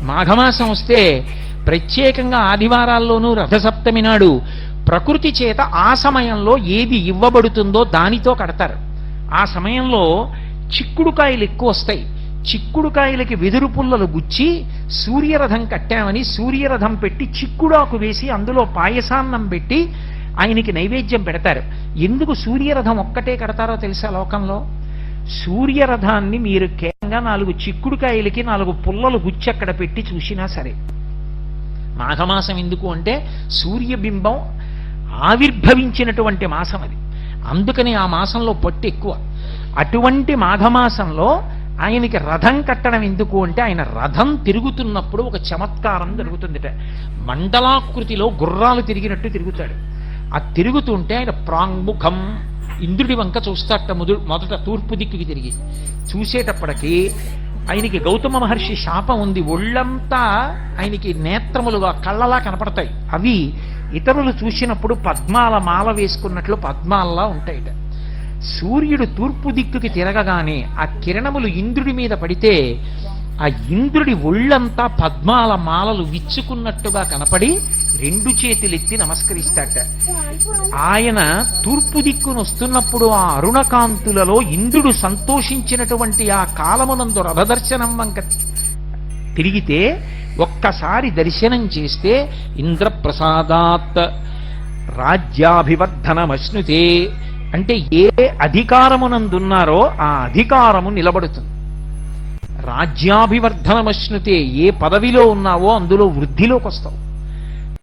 మాఘమాసం వస్తే ప్రత్యేకంగా ఆదివారాల్లోనూ రథసప్తమి నాడు ప్రకృతి చేత ఆ సమయంలో ఏది ఇవ్వబడుతుందో దానితో కడతారు. ఆ సమయంలో చిక్కుడుకాయలు ఎక్కువ వస్తాయి. చిక్కుడుకాయలకి వెదురు పుల్లలు గుచ్చి సూర్యరథం కట్టామని సూర్యరథం పెట్టి చిక్కుడాకు వేసి అందులో పాయసాన్నం పెట్టి ఆయనకి నైవేద్యం పెడతారు. ఎందుకు సూర్యరథం ఒక్కటే కడతారో తెలుసా లోకంలో? సూర్యరథాన్ని మీరు కేవలంగా 4 చిక్కుడుకాయలకి 4 పుల్లలు గుచ్చి అక్కడ పెట్టి చూసినా సరే. మాఘమాసం ఎందుకు అంటే సూర్యబింబం ఆవిర్భవించినటువంటి మాసం అది. అందుకని ఆ మాసంలో పట్టు ఎక్కువ. అటువంటి మాఘమాసంలో ఆయనకి రథం కట్టడం ఎందుకు అంటే ఆయన రథం తిరుగుతున్నప్పుడు ఒక చమత్కారం జరుగుతుందిట. మండలాకృతిలో గుర్రాలు తిరిగినట్టు తిరుగుతాడు. ఆ తిరుగుతుంటే ఆయన ప్రాంగుఖం ఇంద్రుడి వంక చూస్తాట. మొదట తూర్పు దిక్కుకి తిరిగి చూసేటప్పటికీ ఆయనకి గౌతమ మహర్షి శాపం ఉంది. ఒళ్ళంతా ఆయనకి నేత్రములుగా కళ్ళలా కనపడతాయి. అవి ఇతరులు చూసినప్పుడు పద్మాల మాల వేసుకున్నట్లు పద్మాల్లా ఉంటాయిట. సూర్యుడు తూర్పు దిక్కుకి తిరగగానే ఆ కిరణములు ఇంద్రుడి మీద పడితే ఆ ఇంద్రుడి ఒళ్ళంతా పద్మాల మాలలు విచ్చుకున్నట్టుగా కనపడి 2 చేతులెత్తి నమస్కరిస్తాట. ఆయన తూర్పు దిక్కును వస్తున్నప్పుడు ఆ అరుణకాంతులలో ఇంద్రుడు సంతోషించినటువంటి ఆ కాలమునందు రథదర్శనం వంక తిరిగితే ఒక్కసారి దర్శనం చేస్తే ఇంద్రప్రసాదాత్ రాజ్యాభివర్ధనమశ్నుతే అంటే ఏ అధికారమునందున్నారో ఆ అధికారము నిలబడుతుంది. రాజ్యాభివర్ధనమశ్నుతే ఏ పదవిలో ఉన్నావో అందులో వృద్ధిలోకి వస్తావు.